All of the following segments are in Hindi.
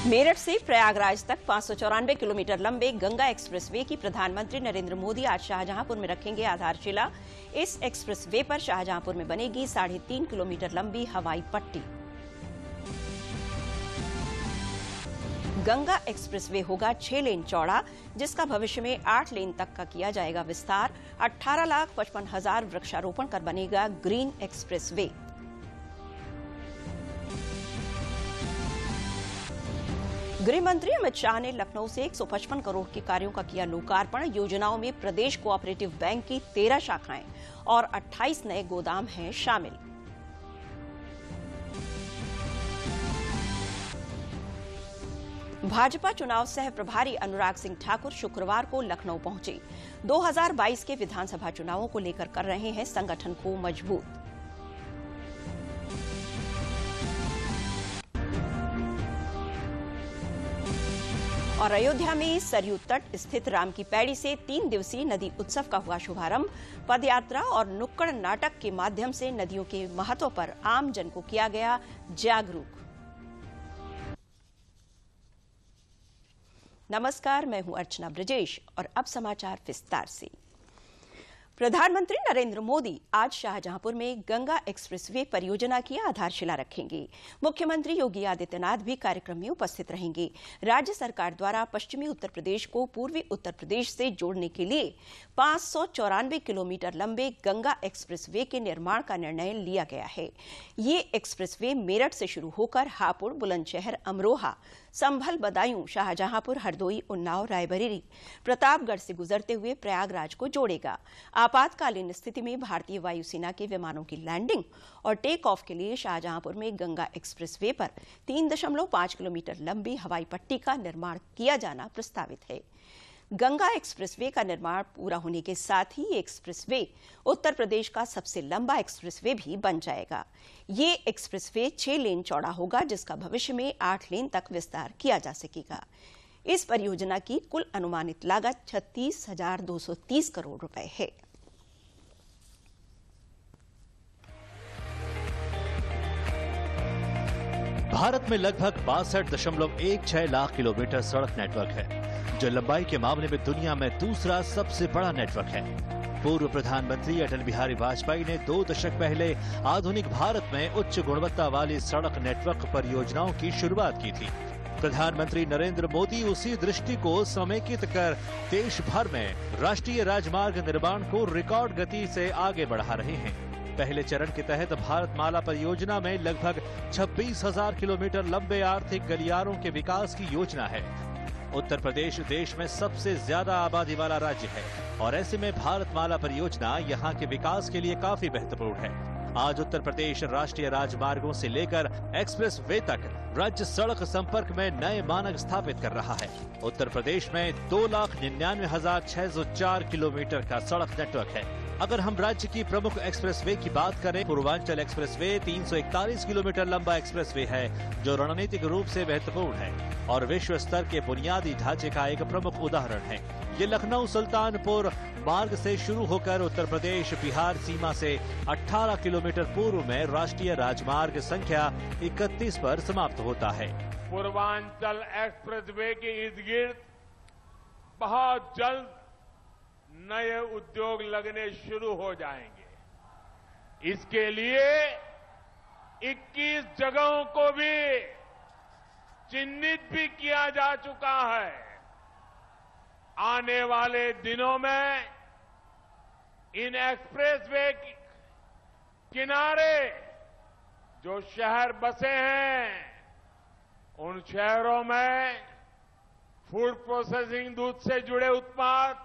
मेरठ से प्रयागराज तक 594 किलोमीटर लंबे गंगा एक्सप्रेसवे की प्रधानमंत्री नरेंद्र मोदी आज शाहजहांपुर में रखेंगे आधारशिला। इस एक्सप्रेसवे पर शाहजहांपुर में बनेगी 3.5 किलोमीटर लंबी हवाई पट्टी। गंगा एक्सप्रेसवे होगा 6 लेन चौड़ा, जिसका भविष्य में 8 लेन तक का किया जाएगा विस्तार। 18,55,000 वृक्षारोपण कर बनेगा ग्रीन एक्सप्रेसवे। गृह मंत्री अमित शाह ने लखनऊ से 155 करोड़ के कार्यों का किया लोकार्पण। योजनाओं में प्रदेश कोऑपरेटिव बैंक की 13 शाखाएं और 28 नए गोदाम हैं शामिल। भाजपा चुनाव सह प्रभारी अनुराग सिंह ठाकुर शुक्रवार को लखनऊ पहुंचे। 2022 के विधानसभा चुनावों को लेकर कर रहे हैं संगठन को मजबूत। और अयोध्या में सरयू तट स्थित राम की पैड़ी से 3 दिवसीय नदी उत्सव का हुआ शुभारंभ। पदयात्रा और नुक्कड़ नाटक के माध्यम से नदियों के महत्व पर आम जन को किया गया जागरूक। नमस्कार, मैं हूं अर्चना ब्रजेश और अब समाचार विस्तार से। प्रधानमंत्री नरेंद्र मोदी आज शाहजहांपुर में गंगा एक्सप्रेसवे परियोजना की आधारशिला रखेंगे। मुख्यमंत्री योगी आदित्यनाथ भी कार्यक्रम में उपस्थित रहेंगे। राज्य सरकार द्वारा पश्चिमी उत्तर प्रदेश को पूर्वी उत्तर प्रदेश से जोड़ने के लिए 594 किलोमीटर लंबे गंगा एक्सप्रेसवे के निर्माण का निर्णय लिया गया है। ये एक्सप्रेसवे मेरठ से शुरू होकर हापुड़, बुलंदशहर, अमरोहा, संभल, बदायूं, शाहजहांपुर, हरदोई, उन्नाव, रायबरेली, प्रतापगढ़ से गुजरते हुए प्रयागराज को जोड़ेगा। आपातकालीन स्थिति में भारतीय वायुसेना के विमानों की लैंडिंग और टेक ऑफ के लिए शाहजहांपुर में गंगा एक्सप्रेसवे पर 3.5 किलोमीटर लंबी हवाई पट्टी का निर्माण किया जाना प्रस्तावित है। गंगा एक्सप्रेसवे का निर्माण पूरा होने के साथ ही ये एक्सप्रेसवे उत्तर प्रदेश का सबसे लंबा एक्सप्रेसवे भी बन जाएगा। ये एक्सप्रेसवे 6 लेन चौड़ा होगा, जिसका भविष्य में 8 लेन तक विस्तार किया जा सकेगा। इस परियोजना की कुल अनुमानित लागत 36,230 करोड़ रुपए है। भारत में लगभग 62.16 लाख किलोमीटर सड़क नेटवर्क है, जो लंबाई के मामले में दुनिया में दूसरा सबसे बड़ा नेटवर्क है। पूर्व प्रधानमंत्री अटल बिहारी वाजपेयी ने 2 दशक पहले आधुनिक भारत में उच्च गुणवत्ता वाली सड़क नेटवर्क परियोजनाओं की शुरुआत की थी। प्रधानमंत्री नरेंद्र मोदी उसी दृष्टि को समेकित कर देश भर में राष्ट्रीय राजमार्ग निर्माण को रिकॉर्ड गति से आगे बढ़ा रहे हैं। पहले चरण के तहत भारतमाला परियोजना में लगभग 26,000 किलोमीटर लंबे आर्थिक गलियारों के विकास की योजना है। उत्तर प्रदेश देश में सबसे ज्यादा आबादी वाला राज्य है और ऐसे में भारतमाला परियोजना यहाँ के विकास के लिए काफी महत्वपूर्ण है। आज उत्तर प्रदेश राष्ट्रीय राजमार्गों से लेकर एक्सप्रेस वे तक राज्य सड़क संपर्क में नए मानक स्थापित कर रहा है। उत्तर प्रदेश में 2,99,604 किलोमीटर का सड़क नेटवर्क है। अगर हम राज्य की प्रमुख एक्सप्रेसवे की बात करें, पूर्वांचल एक्सप्रेसवे 341 किलोमीटर लंबा एक्सप्रेसवे है, जो रणनीतिक रूप से महत्वपूर्ण है और विश्व स्तर के बुनियादी ढांचे का एक प्रमुख उदाहरण है। ये लखनऊ सुल्तानपुर मार्ग से शुरू होकर उत्तर प्रदेश बिहार सीमा से 18 किलोमीटर पूर्व में राष्ट्रीय राजमार्ग संख्या 31 पर समाप्त होता है। पूर्वांचल एक्सप्रेसवे के इर्द गिर्द बहुत जल्द नए उद्योग लगने शुरू हो जाएंगे। इसके लिए 21 जगहों को भी चिन्हित भी किया जा चुका है। आने वाले दिनों में इन एक्सप्रेसवे किनारे जो शहर बसे हैं, उन शहरों में फूड प्रोसेसिंग, दूध से जुड़े उत्पाद,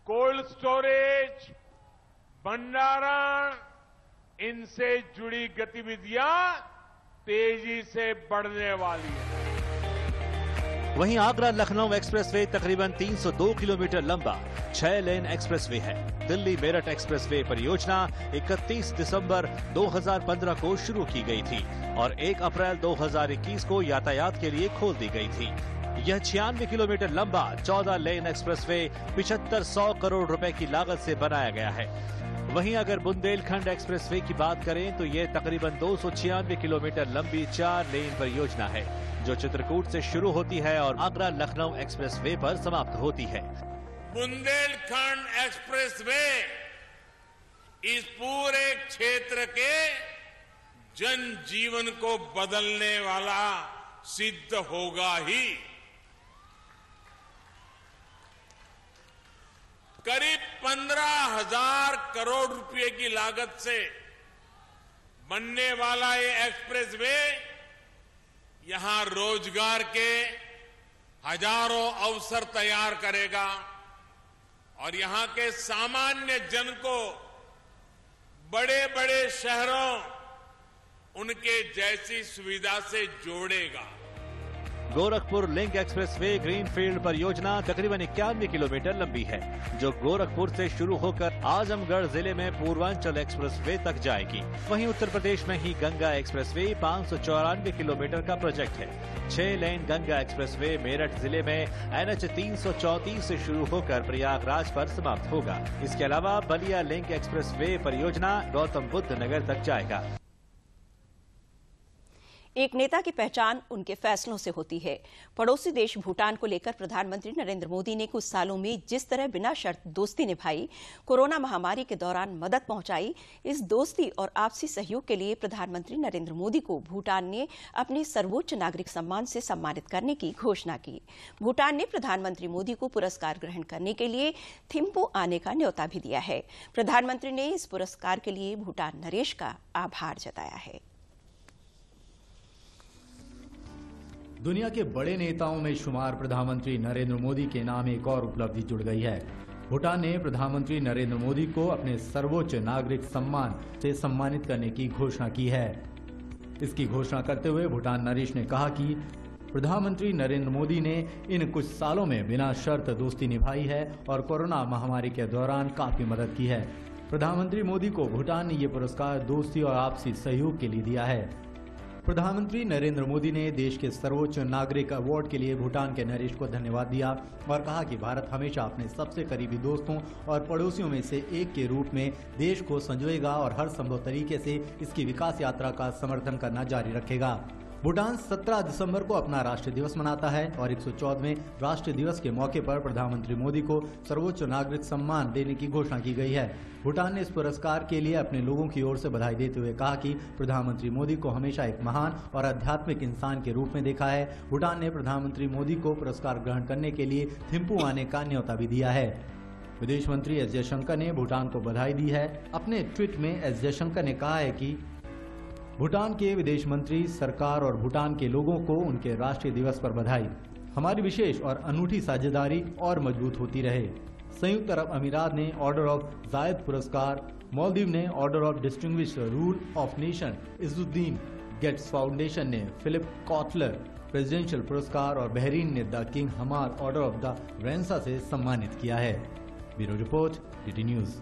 कोल्ड स्टोरेज, भंडारण, इनसे जुड़ी गतिविधियां तेजी से बढ़ने वाली है। वहीं आगरा लखनऊ एक्सप्रेसवे तकरीबन 302 किलोमीटर लंबा 6 लेन एक्सप्रेसवे है। दिल्ली मेरठ एक्सप्रेसवे परियोजना 31 दिसंबर 2015 को शुरू की गई थी और 1 अप्रैल 2021 को यातायात के लिए खोल दी गई थी। यह 96 किलोमीटर लंबा 14 लेन एक्सप्रेसवे 7500 करोड़ रुपए की लागत से बनाया गया है। वहीं अगर बुंदेलखंड एक्सप्रेसवे की बात करें तो ये तकरीबन 296 किलोमीटर लंबी 4 लेन परियोजना है, जो चित्रकूट से शुरू होती है और आगरा लखनऊ एक्सप्रेसवे पर समाप्त होती है। बुंदेलखंड एक्सप्रेसवे इस पूरे क्षेत्र के जनजीवन को बदलने वाला सिद्ध होगा ही। करीब 15,000 करोड़ रुपए की लागत से बनने वाला ये एक्सप्रेसवे यहां रोजगार के हजारों अवसर तैयार करेगा और यहां के सामान्य जन को बड़े बड़े शहरों उनके जैसी सुविधा से जोड़ेगा। गोरखपुर लिंक एक्सप्रेसवे ग्रीनफील्ड परियोजना तकरीबन 91 किलोमीटर लंबी है, जो गोरखपुर से शुरू होकर आजमगढ़ जिले में पूर्वांचल एक्सप्रेसवे तक जाएगी। वहीं उत्तर प्रदेश में ही गंगा एक्सप्रेसवे 594 किलोमीटर का प्रोजेक्ट है। 6 लेन गंगा एक्सप्रेसवे मेरठ जिले में NH 334 से शुरू होकर प्रयागराज पर समाप्त होगा। इसके अलावा बलिया लिंक एक्सप्रेसवे परियोजना गौतम बुद्ध नगर तक जाएगा। एक नेता की पहचान उनके फैसलों से होती है। पड़ोसी देश भूटान को लेकर प्रधानमंत्री नरेंद्र मोदी ने कुछ सालों में जिस तरह बिना शर्त दोस्ती निभाई, कोरोना महामारी के दौरान मदद पहुंचाई, इस दोस्ती और आपसी सहयोग के लिए प्रधानमंत्री नरेंद्र मोदी को भूटान ने अपने सर्वोच्च नागरिक सम्मान से सम्मानित करने की घोषणा की। भूटान ने प्रधानमंत्री मोदी को पुरस्कार ग्रहण करने के लिए थिम्पू आने का न्योता भी दिया है। प्रधानमंत्री ने इस पुरस्कार के लिए भूटान नरेश का आभार जताया है। दुनिया के बड़े नेताओं में शुमार प्रधानमंत्री नरेंद्र मोदी के नाम एक और उपलब्धि जुड़ गई है। भूटान ने प्रधानमंत्री नरेंद्र मोदी को अपने सर्वोच्च नागरिक सम्मान से सम्मानित करने की घोषणा की है। इसकी घोषणा करते हुए भूटान नरेश ने कहा कि प्रधानमंत्री नरेंद्र मोदी ने इन कुछ सालों में बिना शर्त दोस्ती निभाई है और कोरोना महामारी के दौरान काफी मदद की है। प्रधानमंत्री मोदी को भूटान ने ये पुरस्कार दोस्ती और आपसी सहयोग के लिए दिया है। प्रधानमंत्री नरेंद्र मोदी ने देश के सर्वोच्च नागरिक अवार्ड के लिए भूटान के नरेश को धन्यवाद दिया और कहा कि भारत हमेशा अपने सबसे करीबी दोस्तों और पड़ोसियों में से एक के रूप में देश को संजोएगा और हर संभव तरीके से इसकी विकास यात्रा का समर्थन करना जारी रखेगा। भूटान 17 दिसंबर को अपना राष्ट्रीय दिवस मनाता है और 114वें राष्ट्रीय दिवस के मौके पर प्रधानमंत्री मोदी को सर्वोच्च नागरिक सम्मान देने की घोषणा की गई है। भूटान ने इस पुरस्कार के लिए अपने लोगों की ओर से बधाई देते हुए कहा कि प्रधानमंत्री मोदी को हमेशा एक महान और आध्यात्मिक इंसान के रूप में देखा है। भूटान ने प्रधानमंत्री मोदी को पुरस्कार ग्रहण करने के लिए थिम्पू आने का न्योता भी दिया है। विदेश मंत्री एस जयशंकर ने भूटान को बधाई दी है। अपने ट्वीट में एस जयशंकर ने कहा है कि भूटान के विदेश मंत्री, सरकार और भूटान के लोगों को उनके राष्ट्रीय दिवस पर बधाई। हमारी विशेष और अनूठी साझेदारी और मजबूत होती रहे। संयुक्त अरब अमीरात ने ऑर्डर ऑफ जायद पुरस्कार, मालदीव ने order of distinguished rule of nation, Izzuddin Gates foundation ने फिलिप कॉटलर प्रेसिडेंशियल पुरस्कार और बहरीन ने the king Hamad order of the renaissance से सम्मानित किया है। Bureau report, DD news.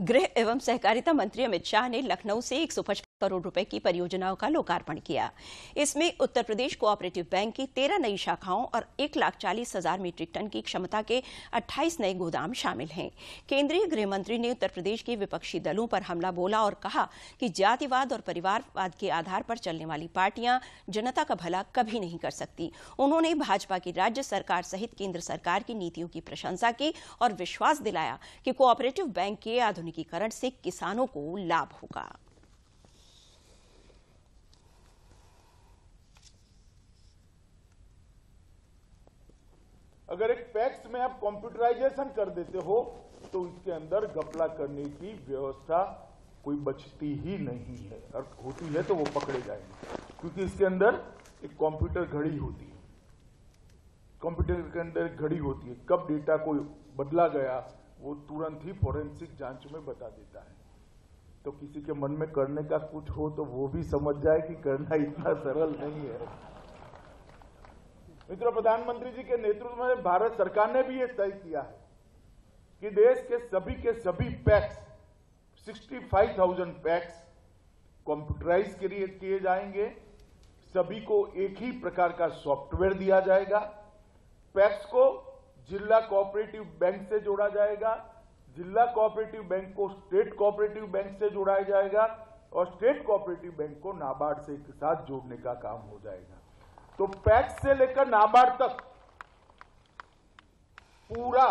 गृह एवं सहकारिता मंत्री अमित शाह ने लखनऊ से 155 करोड़ रुपए की परियोजनाओं का लोकार्पण किया। इसमें उत्तर प्रदेश कोऑपरेटिव बैंक की 13 नई शाखाओं और 1,40,000 मीट्रिक टन की क्षमता के 28 नए गोदाम शामिल हैं। केंद्रीय गृह मंत्री ने उत्तर प्रदेश के विपक्षी दलों पर हमला बोला और कहा कि जातिवाद और परिवारवाद के आधार पर चलने वाली पार्टियां जनता का भला कभी नहीं कर सकती। उन्होंने भाजपा की राज्य सरकार सहित केंद्र सरकार की नीतियों की प्रशंसा की और विश्वास दिलाया कि कोऑपरेटिव बैंक के आधुनिकीकरण से किसानों को लाभ होगा। अगर एक पैक्स में आप कंप्यूटराइजेशन कर देते हो तो इसके अंदर घपला करने की व्यवस्था कोई बचती ही नहीं है, और होती है तो वो पकड़े जाएंगे, क्योंकि इसके अंदर एक कंप्यूटर घड़ी होती है। कंप्यूटर के अंदर एक घड़ी होती है, कब डेटा को बदला गया वो तुरंत ही फोरेंसिक जांच में बता देता है। तो किसी के मन में करने का कुछ हो तो वो भी समझ जाए कि करना इतना सरल नहीं है। मित्रों, प्रधानमंत्री जी के नेतृत्व में भारत सरकार ने भी ये तय किया है कि देश के सभी पैक्स 65,000 पैक्स कंप्यूटराइज किए जाएंगे। सभी को एक ही प्रकार का सॉफ्टवेयर दिया जाएगा। पैक्स को जिला कोऑपरेटिव बैंक से जोड़ा जाएगा, जिला कोऑपरेटिव बैंक को स्टेट कोऑपरेटिव बैंक से जोड़ा जाएगा और स्टेट कोऑपरेटिव बैंक को नाबार्ड से एक साथ जोड़ने का काम हो जाएगा। तो पैक्स से लेकर नाबार्ड तक पूरा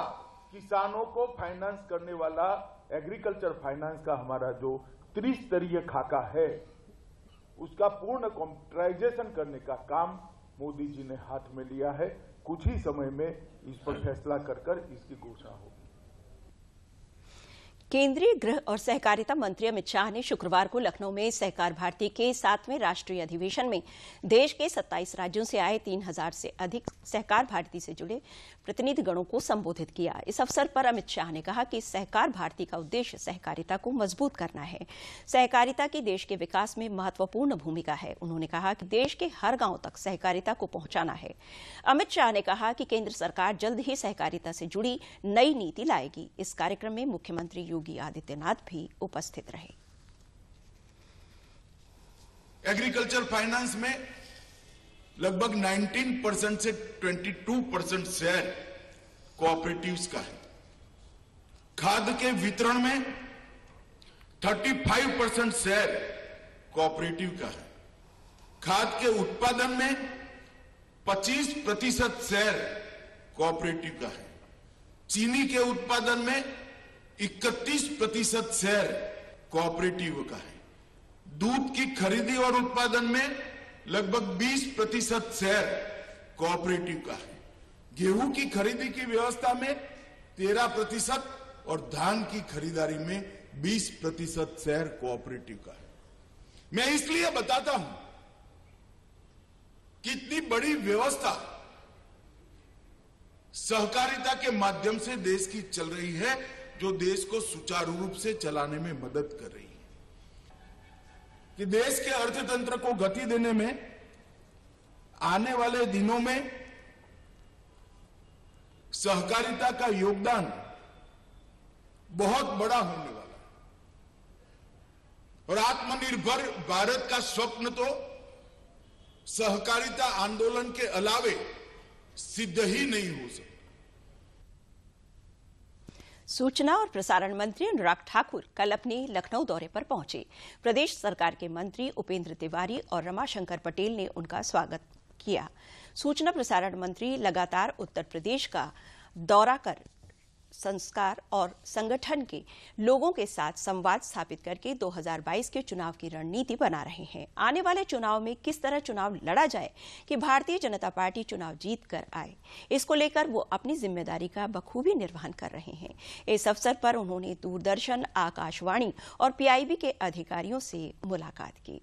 किसानों को फाइनेंस करने वाला एग्रीकल्चर फाइनेंस का हमारा जो त्रिस्तरीय खाका है, उसका पूर्ण कंप्यूटराइजेशन करने का काम मोदी जी ने हाथ में लिया है। कुछ ही समय में इस पर फैसला कर इसकी घोषणा होगी। केंद्रीय गृह और सहकारिता मंत्री अमित शाह ने शुक्रवार को लखनऊ में सहकार भारती के 7वें राष्ट्रीय अधिवेशन में देश के 27 राज्यों से आए 3000 से अधिक सहकार भारती से जुड़े प्रतिनिधिगणों को संबोधित किया। इस अवसर पर अमित शाह ने कहा कि सहकार भारती का उद्देश्य सहकारिता को मजबूत करना है। सहकारिता की देश के विकास में महत्वपूर्ण भूमिका है। उन्होंने कहा कि देश के हर गांव तक सहकारिता को पहुंचाना है। अमित शाह ने कहा कि केंद्र सरकार जल्द ही सहकारिता से जुड़ी नई नीति लाएगी। इस कार्यक्रम में मुख्यमंत्री योगी आदित्यनाथ भी उपस्थित रहे। एग्रीकल्चर फाइनेंस में लगभग 19% से 22% शेयर कोऑपरेटिव्स का है। खाद्य के वितरण में 35% शेयर कोऑपरेटिव का है। खाद्य के उत्पादन में 25% शेयर कोऑपरेटिव का है। चीनी के उत्पादन में 31% शेयर कोऑपरेटिव का है। दूध की खरीदी और उत्पादन में लगभग 20% शेयर कोऑपरेटिव का है। गेहूं की खरीदी की व्यवस्था में 13% और धान की खरीदारी में 20% शेयर कोऑपरेटिव का है। मैं इसलिए बताता हूं कि इतनी बड़ी व्यवस्था सहकारिता के माध्यम से देश की चल रही है, जो देश को सुचारू रूप से चलाने में मदद कर रही है। कि देश के अर्थतंत्र को गति देने में आने वाले दिनों में सहकारिता का योगदान बहुत बड़ा होने वाला है। और आत्मनिर्भर भारत का स्वप्न तो सहकारिता आंदोलन के अलावे सिद्ध ही नहीं हो सकता। सूचना और प्रसारण मंत्री अनुराग ठाकुर कल अपने लखनऊ दौरे पर पहुंचे। प्रदेश सरकार के मंत्री उपेंद्र तिवारी और रमाशंकर पटेल ने उनका स्वागत किया। सूचना प्रसारण मंत्री लगातार उत्तर प्रदेश का दौरा कर संस्कार और संगठन के लोगों के साथ संवाद स्थापित करके 2022 के चुनाव की रणनीति बना रहे हैं। आने वाले चुनाव में किस तरह चुनाव लड़ा जाए कि भारतीय जनता पार्टी चुनाव जीत कर आए, इसको लेकर वो अपनी जिम्मेदारी का बखूबी निर्वहन कर रहे हैं। इस अवसर पर उन्होंने दूरदर्शन, आकाशवाणी और पीआईबी के अधिकारियों से मुलाकात की।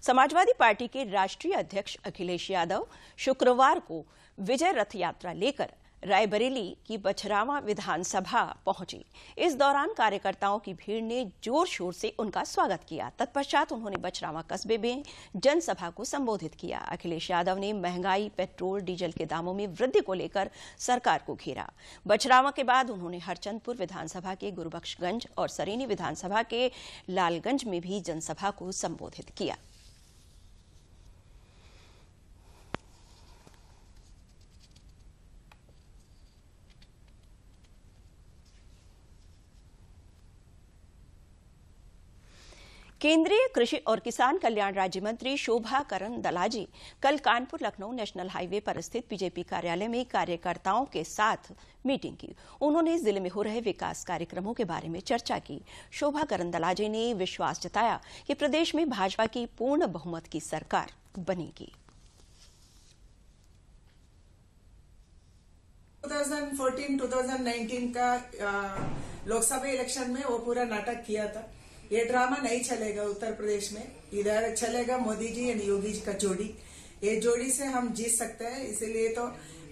समाजवादी पार्टी के राष्ट्रीय अध्यक्ष अखिलेश यादव शुक्रवार को विजय रथ यात्रा लेकर रायबरेली की बछरावा विधानसभा पहुंचे। इस दौरान कार्यकर्ताओं की भीड़ ने जोर शोर से उनका स्वागत किया। तत्पश्चात उन्होंने बछरावा कस्बे में जनसभा को संबोधित किया। अखिलेश यादव ने महंगाई, पेट्रोल, डीजल के दामों में वृद्धि को लेकर सरकार को घेरा। बछरावा के बाद उन्होंने हरचंदपुर विधानसभा के गुरुबख्शगंज और सरेनी विधानसभा के लालगंज में भी जनसभा को संबोधित किया। केंद्रीय कृषि और किसान कल्याण राज्य मंत्री शोभा करंदलाजे कल कानपुर लखनऊ नेशनल हाईवे पर स्थित बीजेपी कार्यालय में कार्यकर्ताओं के साथ मीटिंग की। उन्होंने जिले में हो रहे विकास कार्यक्रमों के बारे में चर्चा की। शोभा करंदलाजे ने विश्वास जताया कि प्रदेश में भाजपा की पूर्ण बहुमत की सरकार बनेगी। 2014-2019 का लोकसभा इलेक्शन में वो पूरा नाटक किया था। ये ड्रामा नहीं चलेगा उत्तर प्रदेश में, इधर चलेगा मोदी जी और योगी जी का जोड़ी। ये जोड़ी से हम जीत सकते हैं। इसीलिए तो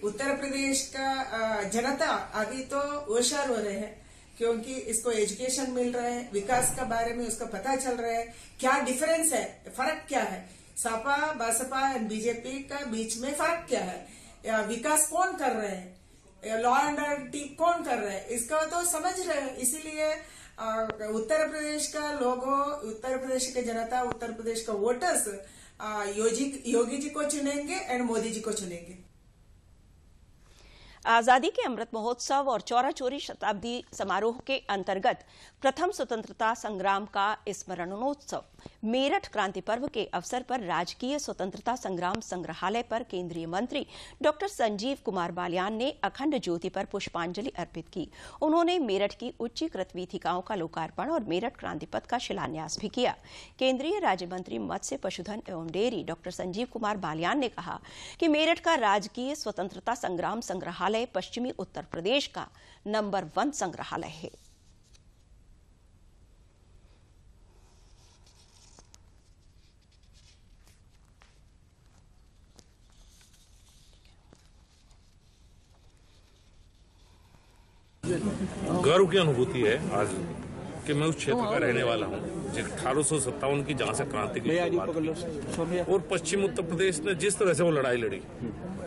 उत्तर प्रदेश का जनता अभी तो होशियार हो रहे हैं, क्योंकि इसको एजुकेशन मिल रहा है, विकास के बारे में उसका पता चल रहा है, क्या डिफरेंस है, फर्क क्या है, सपा बसपा एंड बीजेपी का बीच में फर्क क्या है, विकास कौन कर रहे हैं, लॉ एंड ऑर्डर कौन कर रहे हैं, इसका तो समझ रहे हैं। इसीलिए उत्तर प्रदेश का लोगों, उत्तर प्रदेश के जनता, उत्तर प्रदेश का वोटर्स योगी जी को चुनेंगे एंड मोदी जी को चुनेंगे। आजादी के अमृत महोत्सव और चौरा चौरी शताब्दी समारोह के अंतर्गत प्रथम स्वतंत्रता संग्राम का स्मरणोत्सव मेरठ क्रांति पर्व के अवसर पर राजकीय स्वतंत्रता संग्राम संग्रहालय पर केंद्रीय मंत्री डॉक्टर संजीव कुमार बालियान ने अखंड ज्योति पर पुष्पांजलि अर्पित की। उन्होंने मेरठ की उच्चीकृत वीथिकाओं का लोकार्पण और मेरठ क्रांति पथ का शिलान्यास भी किया। केंद्रीय राज्य मंत्री मत्स्य पशुधन एवं डेयरी डॉक्टर संजीव कुमार बालियान ने कहा कि मेरठ का राजकीय स्वतंत्रता संग्राम संग्रहालय पश्चिमी उत्तर प्रदेश का नंबर 1 संग्रहालय है। गर्व की अनुभूति है आज कि मैं उस क्षेत्र का रहने वाला हूँ 1857 की जहाँ से क्रांति की शुरुआत हुई और पश्चिम उत्तर प्रदेश ने जिस तरह से वो लड़ाई लड़ी,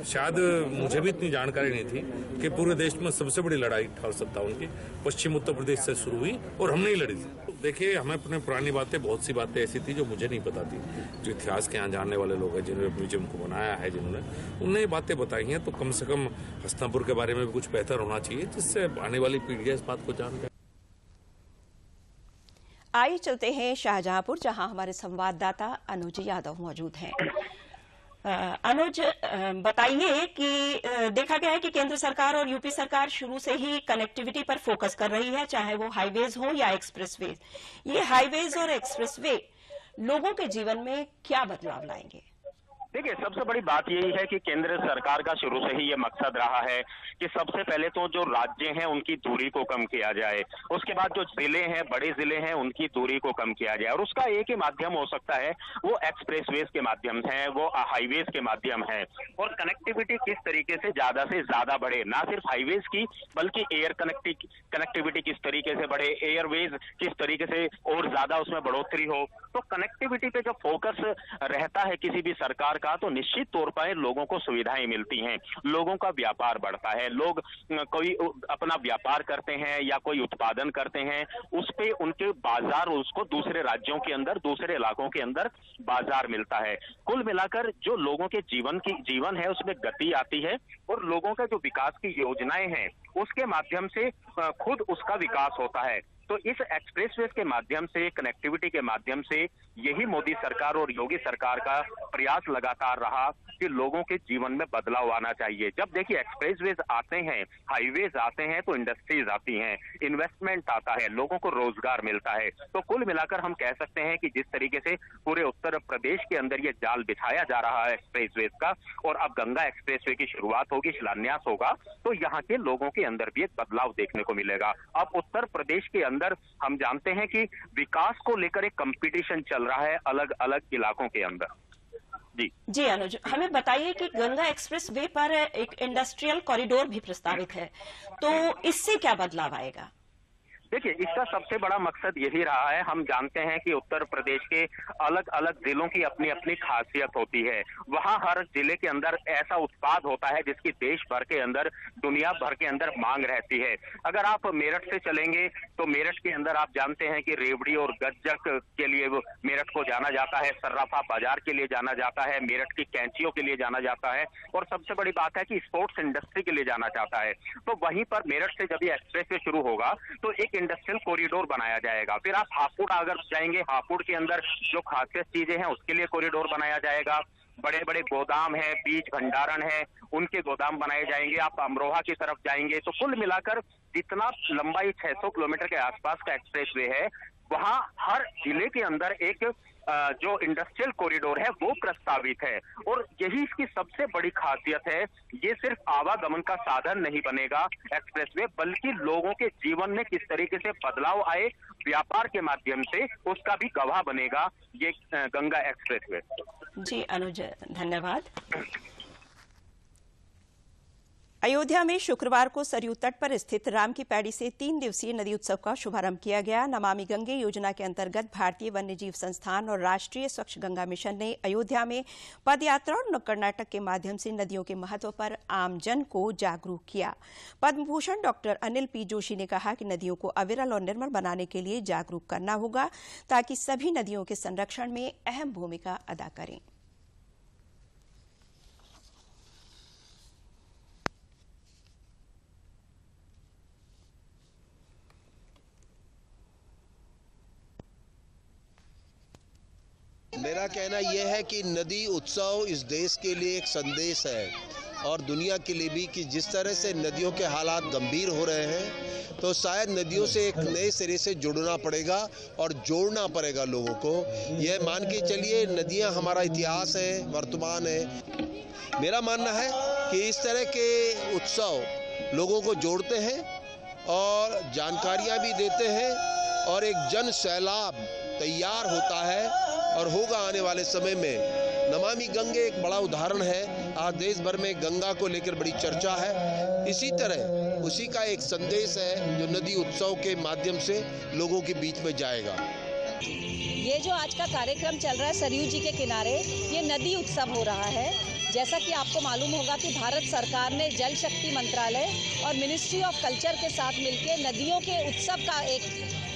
शायद मुझे भी इतनी जानकारी नहीं थी कि पूरे देश में सबसे बड़ी लड़ाई 1857 की पश्चिम उत्तर प्रदेश से शुरू हुई और हमने ही लड़ी थी। देखिए, हमें अपने पुरानी बातें, बहुत सी बातें ऐसी थी जो मुझे नहीं पता थी। जो इतिहास के यहाँ जानने वाले लोग हैं, जिन्होंने म्यूजियम को बनाया है, जिन्होंने उन्हें ये बातें बताई हैं, तो कम से कम हस्तिनापुर के बारे में भी कुछ बेहतर होना चाहिए जिससे आने वाली पीढ़ियां इस बात को जान जाए। आइए चलते हैं शाहजहांपुर, जहां हमारे संवाददाता अनुज यादव मौजूद हैं। अनुज, बताइए कि देखा गया है कि केंद्र सरकार और यूपी सरकार शुरू से ही कनेक्टिविटी पर फोकस कर रही है, चाहे वो हाईवेज हो या एक्सप्रेसवे। ये हाईवेज और एक्सप्रेसवे लोगों के जीवन में क्या बदलाव लाएंगे? देखिए, सबसे बड़ी बात यही है कि केंद्र सरकार का शुरू से ही ये मकसद रहा है कि सबसे पहले तो जो राज्य हैं उनकी दूरी को कम किया जाए, उसके बाद जो जिले हैं, बड़े जिले हैं, उनकी दूरी को कम किया जाए, और उसका एक ही माध्यम हो सकता है वो एक्सप्रेसवेज के माध्यम है, वो हाईवेज के माध्यम है। और कनेक्टिविटी किस तरीके से ज्यादा बढ़े, ना सिर्फ हाईवेज की बल्कि एयर कनेक्टिविटी किस तरीके से बढ़े, एयरवेज किस तरीके से और ज्यादा उसमें बढ़ोतरी हो। तो कनेक्टिविटी पे जो फोकस रहता है किसी भी सरकार का, तो निश्चित तौर पर लोगों को सुविधाएं मिलती हैं, लोगों का व्यापार बढ़ता है, लोग कोई अपना व्यापार करते हैं या कोई उत्पादन करते हैं, उस पे उनके बाजार, उसको दूसरे राज्यों के अंदर, दूसरे इलाकों के अंदर बाजार मिलता है। कुल मिलाकर जो लोगों के जीवन है उसमें गति आती है, और लोगों का जो विकास की योजनाएं हैं उसके माध्यम से खुद उसका विकास होता है। तो इस एक्सप्रेसवे के माध्यम से, कनेक्टिविटी के माध्यम से, यही मोदी सरकार और योगी सरकार का प्रयास लगातार रहा कि लोगों के जीवन में बदलाव आना चाहिए। जब देखिए एक्सप्रेसवेज आते हैं, हाईवेज आते हैं, तो इंडस्ट्रीज आती हैं, इन्वेस्टमेंट आता है, लोगों को रोजगार मिलता है। तो कुल मिलाकर हम कह सकते हैं कि जिस तरीके से पूरे उत्तर प्रदेश के अंदर ये जाल बिछाया जा रहा है एक्सप्रेसवेज का, और अब गंगा एक्सप्रेसवे की शुरुआत होगी, शिलान्यास होगा, तो यहाँ के लोगों के अंदर भी एक बदलाव देखने को मिलेगा। अब उत्तर प्रदेश के अंदर हम जानते हैं कि विकास को लेकर एक कंपटीशन चल रहा है अलग अलग इलाकों के अंदर। जी अनुज, हमें बताइए कि गंगा एक्सप्रेस वे पर एक इंडस्ट्रियल कॉरिडोर भी प्रस्तावित है, तो इससे क्या बदलाव आएगा? देखिए, इसका सबसे बड़ा मकसद यही रहा है। हम जानते हैं कि उत्तर प्रदेश के अलग अलग जिलों की अपनी अपनी खासियत होती है। वहाँ हर जिले के अंदर ऐसा उत्पाद होता है जिसकी देश भर के अंदर, दुनिया भर के अंदर मांग रहती है। अगर आप मेरठ से चलेंगे तो मेरठ के अंदर आप जानते हैं कि रेवड़ी और गज्जक के लिए मेरठ को जाना जाता है, सर्राफा बाजार के लिए जाना जाता है, मेरठ की कैंचियों के लिए जाना जाता है, और सबसे बड़ी बात है कि स्पोर्ट्स इंडस्ट्री के लिए जाना जाता है। तो वहीं पर मेरठ से जब ये एक्सप्रेसवे शुरू होगा तो एक इंडस्ट्रियल कॉरिडोर बनाया जाएगा। फिर आप हापुड़ अगर जाएंगे, हापुड़ के अंदर जो खासियत चीजें हैं उसके लिए कॉरिडोर बनाया जाएगा। बड़े बड़े गोदाम है, बीज भंडारण है, उनके गोदाम बनाए जाएंगे। आप अमरोहा की तरफ जाएंगे तो कुल मिलाकर जितना लंबाई 600 किलोमीटर के आसपास का एक्सप्रेसवे है, वहां हर जिले के अंदर एक जो इंडस्ट्रियल कॉरिडोर है वो प्रस्तावित है। और यही इसकी सबसे बड़ी खासियत है, ये सिर्फ आवागमन का साधन नहीं बनेगा एक्सप्रेसवे, बल्कि लोगों के जीवन में किस तरीके से बदलाव आए, व्यापार के माध्यम से, उसका भी गवाह बनेगा ये गंगा एक्सप्रेसवे। जी अनुज, धन्यवाद। अयोध्या में शुक्रवार को सरयू तट पर स्थित राम की पैड़ी से 3 दिवसीय नदी उत्सव का शुभारंभ किया गया। नमामि गंगे योजना के अंतर्गत भारतीय वन्यजीव संस्थान और राष्ट्रीय स्वच्छ गंगा मिशन ने अयोध्या में पदयात्रा और नुक्कड़ नाटक के माध्यम से नदियों के महत्व पर आमजन को जागरूक किया। पद्म भूषण डॉक्टर अनिल पी जोशी ने कहा कि नदियों को अविरल और निर्मल बनाने के लिए जागरूक करना होगा ताकि सभी नदियों के संरक्षण में अहम भूमिका अदा करें। मेरा कहना यह है कि नदी उत्सव इस देश के लिए एक संदेश है और दुनिया के लिए भी कि जिस तरह से नदियों के हालात गंभीर हो रहे हैं तो शायद नदियों से एक नए सिरे से जुड़ना पड़ेगा और जोड़ना पड़ेगा लोगों को। यह मान के चलिए नदियां हमारा इतिहास है, वर्तमान है। मेरा मानना है कि इस तरह के उत्सव लोगों को जोड़ते हैं और जानकारियां भी देते हैं और एक जन सैलाब तैयार होता है और होगा आने वाले समय में। नमामि गंगे एक बड़ा उदाहरण है। आज देश भर में गंगा को लेकर बड़ी चर्चा है। इसी तरह उसी का एक संदेश है जो नदी उत्सव के माध्यम से लोगों के बीच में जाएगा। ये जो आज का कार्यक्रम चल रहा है सरयू जी के किनारे, ये नदी उत्सव हो रहा है। जैसा कि आपको मालूम होगा कि भारत सरकार ने जल शक्ति मंत्रालय और मिनिस्ट्री ऑफ कल्चर के साथ मिलकर नदियों के उत्सव का एक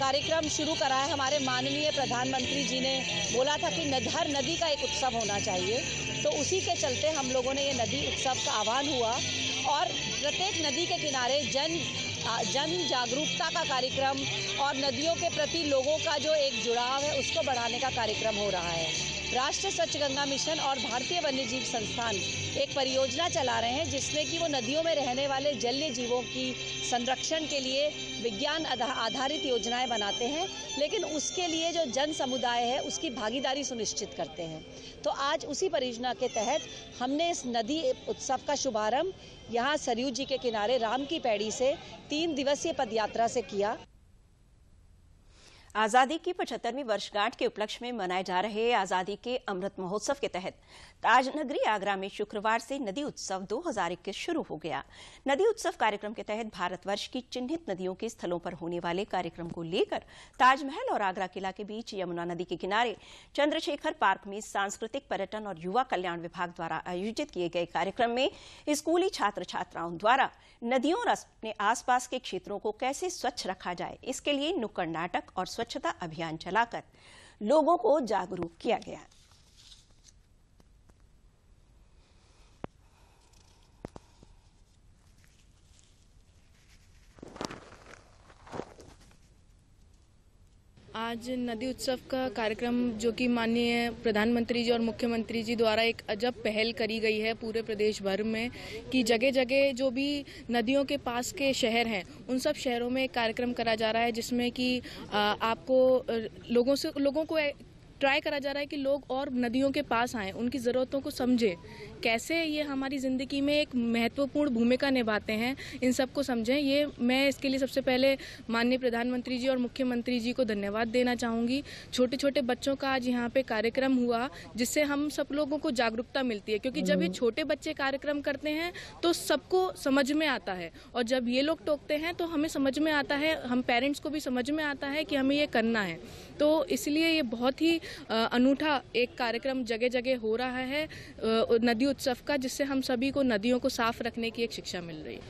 कार्यक्रम शुरू करा है। हमारे माननीय प्रधानमंत्री जी ने बोला था कि हर नदी का एक उत्सव होना चाहिए, तो उसी के चलते हम लोगों ने ये नदी उत्सव का आह्वान हुआ और प्रत्येक नदी के किनारे जन जागरूकता का कार्यक्रम और नदियों के प्रति लोगों का जो एक जुड़ाव है उसको बढ़ाने का कार्यक्रम हो रहा है। राष्ट्रीय स्वच्छ गंगा मिशन और भारतीय वन्यजीव संस्थान एक परियोजना चला रहे हैं जिसमें कि वो नदियों में रहने वाले जलीय जीवों की संरक्षण के लिए विज्ञान आधारित योजनाएं बनाते हैं, लेकिन उसके लिए जो जन समुदाय है उसकी भागीदारी सुनिश्चित करते हैं। तो आज उसी परियोजना के तहत हमने इस नदी उत्सव का शुभारंभ यहाँ सरयू जी के किनारे राम की पैड़ी से 3 दिवसीय पदयात्रा से किया। आज़ादी की 75वीं वर्षगांठ के उपलक्ष्य में मनाए जा रहे आज़ादी के अमृत महोत्सव के तहत ताजनगरी आगरा में शुक्रवार से नदी उत्सव 2021 शुरू हो गया। नदी उत्सव कार्यक्रम के तहत भारतवर्ष की चिन्हित नदियों के स्थलों पर होने वाले कार्यक्रम को लेकर ताजमहल और आगरा किला के बीच यमुना नदी के किनारे चंद्रशेखर पार्क में सांस्कृतिक पर्यटन और युवा कल्याण विभाग द्वारा आयोजित किए गए कार्यक्रम में स्कूली छात्र छात्राओं द्वारा नदियों और अपने आसपास के क्षेत्रों को कैसे स्वच्छ रखा जाए, इसके लिए नुक्कड़ नाटक और स्वच्छता अभियान चलाकर लोगों को जागरूक किया गया। आज नदी उत्सव का कार्यक्रम जो कि माननीय प्रधानमंत्री जी और मुख्यमंत्री जी द्वारा एक अजब पहल करी गई है पूरे प्रदेश भर में कि जगह जगह जो भी नदियों के पास के शहर हैं उन सब शहरों में एक कार्यक्रम करा जा रहा है जिसमें कि आपको लोगों को ट्राई करा जा रहा है कि लोग और नदियों के पास आएं, उनकी ज़रूरतों को समझें, कैसे ये हमारी ज़िंदगी में एक महत्वपूर्ण भूमिका निभाते हैं, इन सब को समझें। ये मैं इसके लिए सबसे पहले माननीय प्रधानमंत्री जी और मुख्यमंत्री जी को धन्यवाद देना चाहूँगी। छोटे छोटे बच्चों का आज यहाँ पे कार्यक्रम हुआ जिससे हम सब लोगों को जागरूकता मिलती है, क्योंकि जब ये छोटे बच्चे कार्यक्रम करते हैं तो सबको समझ में आता है और जब ये लोग टोकते हैं तो हमें समझ में आता है, हम पेरेंट्स को भी समझ में आता है कि हमें ये करना है। तो इसलिए ये बहुत ही अनूठा एक कार्यक्रम जगह जगह हो रहा है नदी उत्सव का, जिससे हम सभी को नदियों को साफ रखने की एक शिक्षा मिल रही है।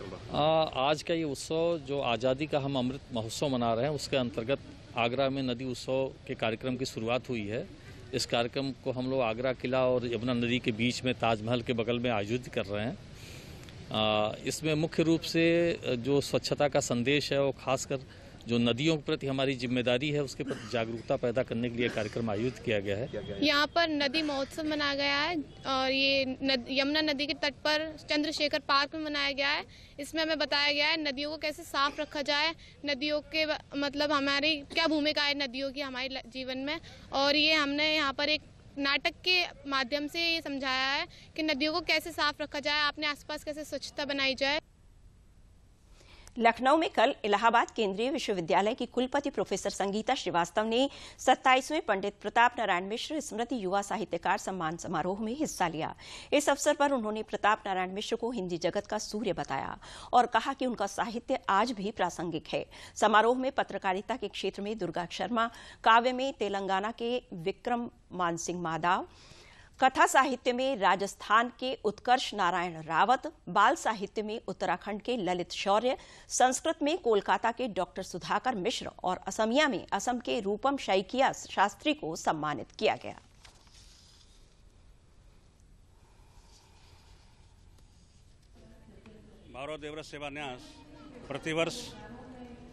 आज का ये उत्सव जो आज़ादी का हम अमृत महोत्सव मना रहे हैं उसके अंतर्गत आगरा में नदी उत्सव के कार्यक्रम की शुरुआत हुई है। इस कार्यक्रम को हम लोग आगरा किला और यमुना नदी के बीच में ताजमहल के बगल में आयोजित कर रहे हैं। इसमें मुख्य रूप से जो स्वच्छता का संदेश है वो खासकर जो नदियों के प्रति हमारी जिम्मेदारी है उसके प्रति जागरूकता पैदा करने के लिए कार्यक्रम आयोजित किया गया है। यहाँ पर नदी महोत्सव मनाया गया है और ये यमुना नदी के तट पर चंद्रशेखर पार्क में मनाया गया है। इसमें हमें बताया गया है नदियों को कैसे साफ रखा जाए, नदियों के मतलब हमारी क्या भूमिका है नदियों की हमारे जीवन में, और ये हमने यहाँ पर एक नाटक के माध्यम से ये समझाया है कि नदियों को कैसे साफ रखा जाए, अपने आसपास कैसे स्वच्छता बनाई जाए। लखनऊ में कल इलाहाबाद केंद्रीय विश्वविद्यालय की कुलपति प्रोफेसर संगीता श्रीवास्तव ने 27वें पंडित प्रताप नारायण मिश्र स्मृति युवा साहित्यकार सम्मान समारोह में हिस्सा लिया। इस अवसर पर उन्होंने प्रताप नारायण मिश्र को हिंदी जगत का सूर्य बताया और कहा कि उनका साहित्य आज भी प्रासंगिक है। समारोह में पत्रकारिता के क्षेत्र में दुर्गा शर्मा, काव्य में तेलंगाना के विक्रम मानसिंह माधव, कथा साहित्य में राजस्थान के उत्कर्ष नारायण रावत, बाल साहित्य में उत्तराखंड के ललित शौर्य, संस्कृत में कोलकाता के डॉक्टर सुधाकर मिश्र और असमिया में असम के रूपम शैकिया शास्त्री को सम्मानित किया गया। मारो देवरस सेवा न्यास प्रतिवर्ष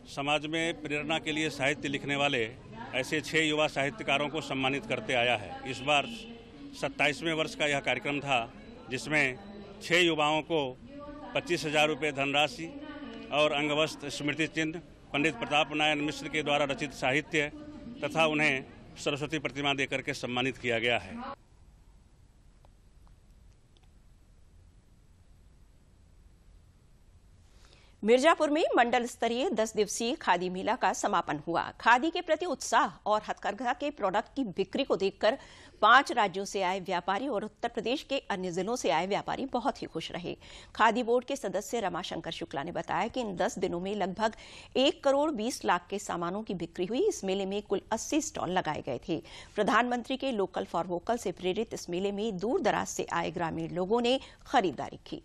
समाज में प्रेरणा के लिए साहित्य लिखने वाले ऐसे 6 युवा साहित्यकारों को सम्मानित करते आया है। इस बार 27वें वर्ष का यह कार्यक्रम था, जिसमें 6 युवाओं को 25,000 रुपये धनराशि और अंगवस्त्र, स्मृति चिन्ह, पंडित प्रताप नारायण मिश्र के द्वारा रचित साहित्य तथा उन्हें सरस्वती प्रतिमा देकर के सम्मानित किया गया है। मिर्जापुर में मंडल स्तरीय 10 दिवसीय खादी मेला का समापन हुआ। खादी के प्रति उत्साह और हथकरघा के प्रोडक्ट की बिक्री को देखकर 5 राज्यों से आए व्यापारी और उत्तर प्रदेश के अन्य जिलों से आए व्यापारी बहुत ही खुश रहे। खादी बोर्ड के सदस्य रमाशंकर शुक्ला ने बताया कि इन 10 दिनों में लगभग 1 करोड़ 20 लाख के सामानों की बिक्री हुई। इस मेले में कुल 80 स्टॉल लगाए गए थे। प्रधानमंत्री के लोकल फॉर वोकल से प्रेरित इस मेले में दूर दराज से आए ग्रामीण लोगों ने खरीदारी की।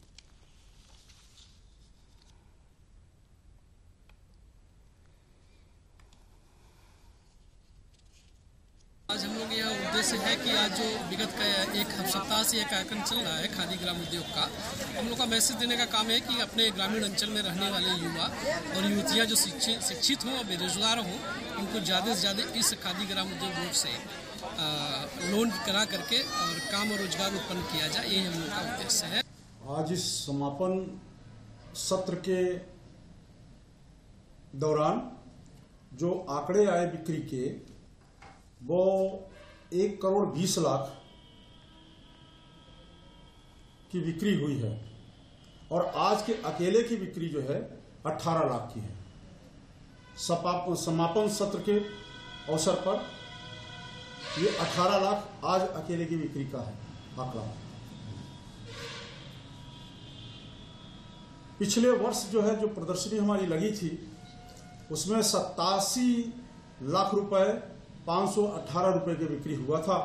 आज हम लोग यह उद्देश्य है कि आज जो विगत का एक सप्ताह से यह कार्यक्रम चल रहा है खादी ग्राम उद्योग का, हम लोग का मैसेज देने का काम है कि अपने ग्रामीण अंचल में रहने वाले युवा और युवतियां जो शिक्षित हों और बेरोजगार हों, उनको ज़्यादा से ज़्यादा इस खादी ग्राम उद्योग बोर्ड से लोन करा करके और काम और रोजगार उत्पन्न किया जाए, ये हम लोग का उद्देश्य है। आज इस समापन सत्र के दौरान जो आंकड़े आए बिक्री के, वो 1 करोड़ 20 लाख की बिक्री हुई है और आज के अकेले की बिक्री जो है 18 लाख की है। समापन सत्र के अवसर पर ये 18 लाख आज अकेले की बिक्री का है आंकड़ा। पिछले वर्ष जो है जो प्रदर्शनी हमारी लगी थी, उसमें 87 लाख रुपए 518 रुपए की बिक्री हुआ था।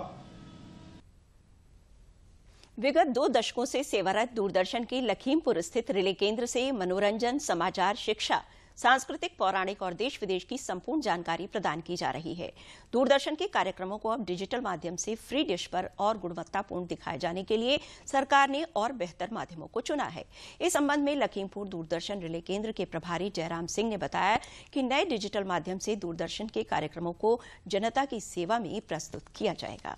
विगत 2 दशकों से सेवारत दूरदर्शन के लखीमपुर स्थित रिले केंद्र से मनोरंजन, समाचार, शिक्षा, सांस्कृतिक, पौराणिक और देश विदेश की संपूर्ण जानकारी प्रदान की जा रही है। दूरदर्शन के कार्यक्रमों को अब डिजिटल माध्यम से फ्री डिश पर और गुणवत्तापूर्ण दिखाए जाने के लिए सरकार ने और बेहतर माध्यमों को चुना है। इस संबंध में लखीमपुर दूरदर्शन रिले केंद्र के प्रभारी जयराम सिंह ने बताया कि नए डिजिटल माध्यम से दूरदर्शन के कार्यक्रमों को जनता की सेवा में प्रस्तुत किया जाएगा।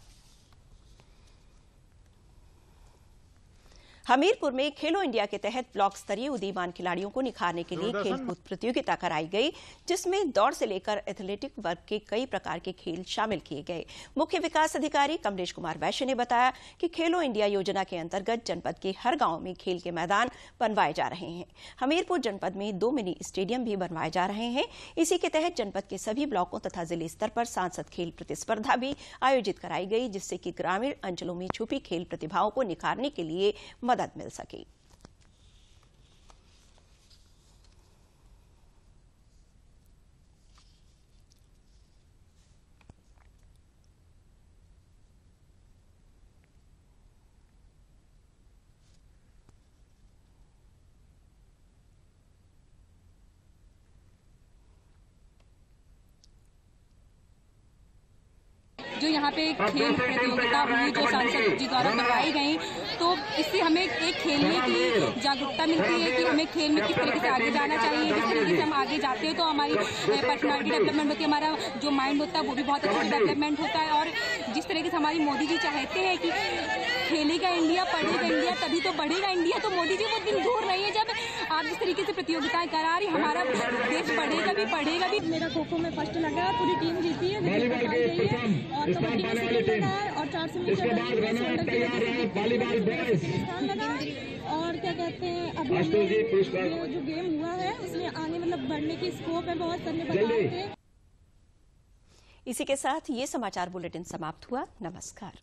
हमीरपुर में खेलो इंडिया के तहत ब्लॉक स्तरीय उदीयमान खिलाड़ियों को निखारने के लिए खेलकूद प्रतियोगिता कराई गई, जिसमें दौड़ से लेकर एथलेटिक वर्ग के कई प्रकार के खेल शामिल किए गए। मुख्य विकास अधिकारी कमलेश कुमार वैश्य ने बताया कि खेलो इंडिया योजना के अंतर्गत जनपद के हर गांव में खेल के मैदान बनवाए जा रहे हैं। हमीरपुर जनपद में 2 मिनी स्टेडियम भी बनवाए जा रहे हैं। इसी के तहत जनपद के सभी ब्लॉकों तथा जिले स्तर पर सांसद खेल प्रतिस्पर्धा भी आयोजित कराई गई, जिससे कि ग्रामीण अंचलों में छुपी खेल प्रतिभाओं को निखारने के लिए मदद मिल सके। जो यहाँ पे खेल प्रतियोगिता हुई जो सांसद जी द्वारा करवाई गई, तो इससे हमें एक खेलने की जागरूकता मिलती है कि हमें खेल में किस तरीके से आगे जाना चाहिए। जिस तरीके से हम आगे जाते हैं तो हमारी पर्सनालिटी डेवलपमेंट होती है, हमारा जो माइंड होता है वो भी बहुत अच्छा डेवलपमेंट होता है। और जिस तरीके से हमारी मोदी जी चाहते हैं कि खेलेगा इंडिया, पढ़ेगा इंडिया, तभी तो बढ़ेगा इंडिया, तो मोदी जी वो दिन दूर नहीं है जब आप जिस तरीके से प्रतियोगिताएं करा रही, हमारा देश बढ़ेगा भी पढ़ेगा भी। मेरा खो-खो में फर्स्ट लगा, पूरी टीम जीती है, और कबड्डी में सेकंड लगा है, और 400 मीटर और क्या कहते हैं अभी जो गेम हुआ है उसमें आगे मतलब बढ़ने की स्कोप है बहुत, सबने बताए थे। इसी के साथ ये समाचार बुलेटिन समाप्त हुआ। नमस्कार।